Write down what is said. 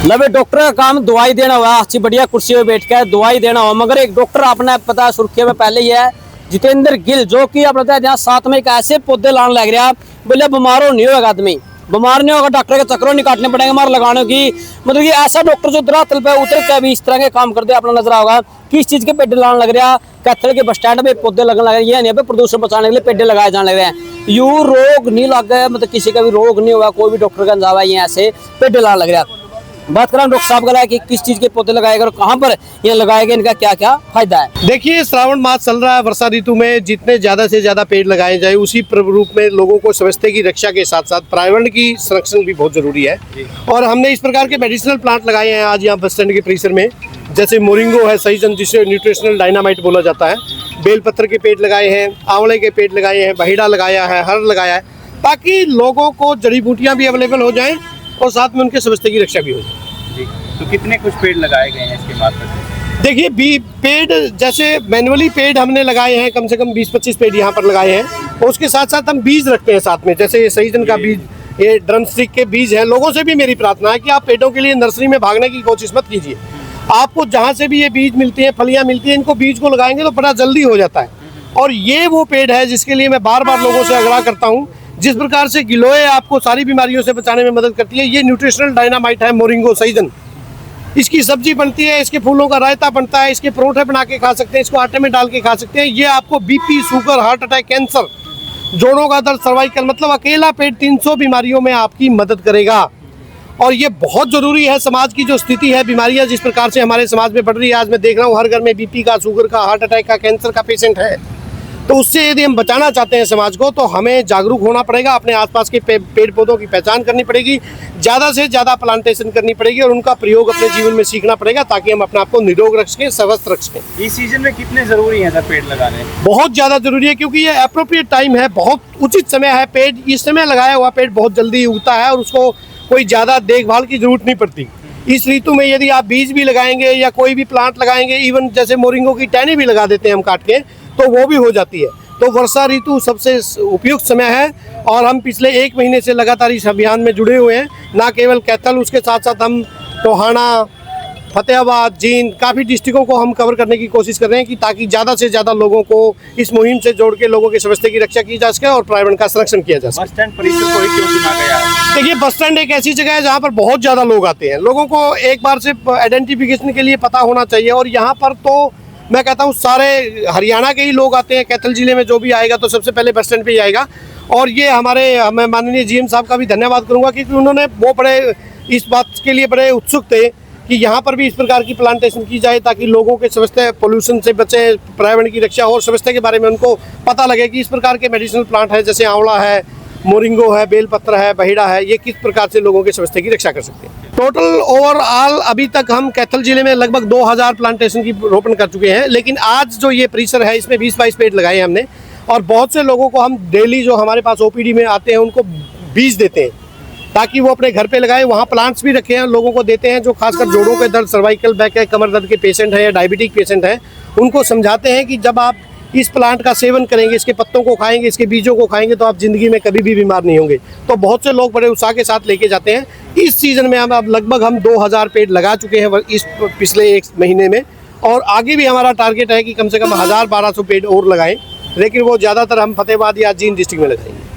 लवे डॉक्टर का काम दवाई देना हुआ, अच्छी बढ़िया कुर्सी पे बैठ कर दवाई देना हुआ। मगर एक डॉक्टर अपने पता है सुर्खियों में पहले ही है, जितेंद्र गिल, जो कि आप बताया जहाँ साथ में एक ऐसे पौधे लाने लग रहा बोले बीमार हो नहीं होगा, आदमी बीमार नहीं होगा, डॉक्टर के चक्रों नहीं काटने पड़ेंगे हमारे लगाने की। मतलब कि ऐसा डॉक्टर जो धरातल पे उतर के भी इस तरह के काम करते अपना नजर होगा। किस चीज के पेड़ लाने लग रहा, कैथल के बस स्टैंड में पौधे लगने लग रहे हैं, यहाँ पे प्रदूषण बचाने के लिए पेड़ लगाए जाने लग रहे हैं। यू रोग नहीं लग गए, मतलब किसी का भी रोग नहीं हुआ, कोई भी डॉक्टर का अंजावा ये ऐसे पेड़ लाने लग रहा है। बात करें डॉक्टर साहब का कि किस चीज के पौधे लगाएगा और कहाँ पर ये लगाएगा, इनका क्या क्या फायदा है। देखिए, श्रावण मास चल रहा है, वर्षा ऋतु में जितने ज्यादा से ज्यादा पेड़ लगाए जाए उसी रूप में लोगों को स्वास्थ्य की रक्षा के साथ साथ पर्यावरण की संरक्षण भी बहुत जरूरी है। और हमने इस प्रकार के मेडिसिनल प्लांट लगाए हैं आज यहाँ बस स्टैंड के परिसर में, जैसे मोरिंगो है, सहीजन जिसे न्यूट्रिशनल डायनामाइट बोला जाता है, बेलपत्र के पेड़ लगाए हैं, आंवले के पेड़ लगाए हैं, बहेड़ा लगाया है, हर लगाया है, ताकि लोगों को जड़ी बूटियाँ भी अवेलेबल हो जाएं और साथ में उनके स्वास्थ्य की रक्षा भी हो जाए। तो कितने कुछ पेड़ लगाए गए हैं इसके मार्फत से? देखिए, पेड़ जैसे मैनुअली पेड़ हमने लगाए हैं, कम से कम 20-25 पेड़ यहाँ पर लगाए हैं, और उसके साथ साथ हम बीज रखते हैं साथ में, जैसे ये सहीजन का बीज, ये ड्रम स्टिक के बीज हैं। लोगों से भी मेरी प्रार्थना है कि आप पेड़ों के लिए नर्सरी में भागने की कोशिश मत कीजिए। आपको जहाँ से भी ये बीज मिलती है, फलियाँ मिलती हैं, इनको बीज को लगाएंगे तो बड़ा जल्दी हो जाता है। और ये वो पेड़ है जिसके लिए मैं बार बार लोगों से आग्रह करता हूँ। जिस प्रकार से गिलोय आपको सारी बीमारियों से बचाने में मदद करती है, ये न्यूट्रिशनल डायनामाइट है मोरिंगो सहीजन। इसकी सब्जी बनती है, इसके फूलों का रायता बनता है, इसके परोठे बना के खा सकते हैं, इसको आटे में डाल के खा सकते हैं। ये आपको BP, sugar, heart attack, cancer, जोड़ों का दर्द, सर्वाइकल, मतलब अकेला पेड़ 300 बीमारियों में आपकी मदद करेगा। और ये बहुत ज़रूरी है। समाज की जो स्थिति है, बीमारियां जिस प्रकार से हमारे समाज में बढ़ रही है, आज मैं देख रहा हूँ हर घर में बीपी का, शुगर का, हार्ट अटैक का, कैंसर का पेशेंट है। तो उससे यदि हम बचाना चाहते हैं समाज को, तो हमें जागरूक होना पड़ेगा, अपने आसपास के पेड़ पौधों की पहचान करनी पड़ेगी, ज़्यादा से ज़्यादा प्लांटेशन करनी पड़ेगी और उनका प्रयोग अपने जीवन में सीखना पड़ेगा, ताकि हम अपने आप को निरोग रख सकें, स्वस्थ रख सकें। इस सीजन में कितने जरूरी हैं सर पेड़ लगाने? बहुत ज़्यादा जरूरी है, क्योंकि ये अप्रोप्रिएट टाइम है, बहुत उचित समय है। पेड़ इस समय लगाया हुआ पेड़ बहुत जल्दी उगता है और उसको कोई ज़्यादा देखभाल की जरूरत नहीं पड़ती। इस ऋतु में यदि आप बीज भी लगाएंगे या कोई भी प्लांट लगाएंगे, इवन जैसे मोरिंगो की टहनी भी लगा देते हैं हम काट के, तो वो भी हो जाती है। तो वर्षा ऋतु सबसे उपयुक्त समय है और हम पिछले 1 महीने से लगातार इस अभियान में जुड़े हुए हैं। ना केवल कैथल, उसके साथ साथ हम टोहाना, फतेहाबाद, जींद, काफ़ी डिस्ट्रिक्टों को हम कवर करने की कोशिश कर रहे हैं, कि ताकि ज़्यादा से ज़्यादा लोगों को इस मुहिम से जोड़ के लोगों के स्वास्थ्य की रक्षा की जा सके और पर्यावरण का संरक्षण किया जा सके। बस स्टैंड परिसर को ही क्यों चुना गया है? देखिए, बस स्टैंड एक ऐसी जगह है जहाँ पर बहुत ज़्यादा लोग आते हैं। लोगों को एक बार से आइडेंटिफिकेशन के लिए पता होना चाहिए, और यहाँ पर तो मैं कहता हूँ सारे हरियाणा के ही लोग आते हैं। कैथल जिले में जो भी आएगा तो सबसे पहले बस स्टैंड पे ही आएगा। और ये मैं माननीय जीएम साहब का भी धन्यवाद करूँगा, क्योंकि उन्होंने वो बड़े इस बात के लिए बड़े उत्सुक थे कि यहाँ पर भी इस प्रकार की प्लांटेशन की जाए, ताकि लोगों के स्वास्थ्य, पोल्यूशन से बचे, पर्यावरण की रक्षा और स्वास्थ्य के बारे में उनको पता लगे कि इस प्रकार के मेडिसिनल प्लांट है, जैसे आंवला है, मोरिंगो है, बेलपत्र है, बहेड़ा है, ये किस प्रकार से लोगों के स्वास्थ्य की रक्षा कर सकते हैं। टोटल ओवरऑल अभी तक हम कैथल जिले में लगभग 2000 प्लांटेशन की रोपण कर चुके हैं। लेकिन आज जो ये परिसर है, इसमें 20-22 पेड़ लगाए हैं हमने, और बहुत से लोगों को हम डेली जो हमारे पास ओपीडी में आते हैं उनको बीज देते हैं, ताकि वो अपने घर पे लगाए। वहाँ प्लांट्स भी रखे हैं, लोगों को देते हैं जो खासकर जोड़ों के दर्द, सर्वाइकल, बैक है, कमर दर्द के पेशेंट हैं या डायबिटिक पेशेंट हैं। उनको समझाते हैं कि जब आप इस प्लांट का सेवन करेंगे, इसके पत्तों को खाएंगे, इसके बीजों को खाएंगे, तो आप जिंदगी में कभी भी बीमार नहीं होंगे। तो बहुत से लोग बड़े उत्साह के साथ लेके जाते हैं। इस सीजन में हम अब लगभग 2000 पेड़ लगा चुके हैं इस पिछले 1 महीने में, और आगे भी हमारा टारगेट है कि कम से कम 1000-1200 पेड़ और लगाएं, लेकिन वो ज़्यादातर हम फतेहाबाद या जींद डिस्ट्रिक्ट में लगाएंगे।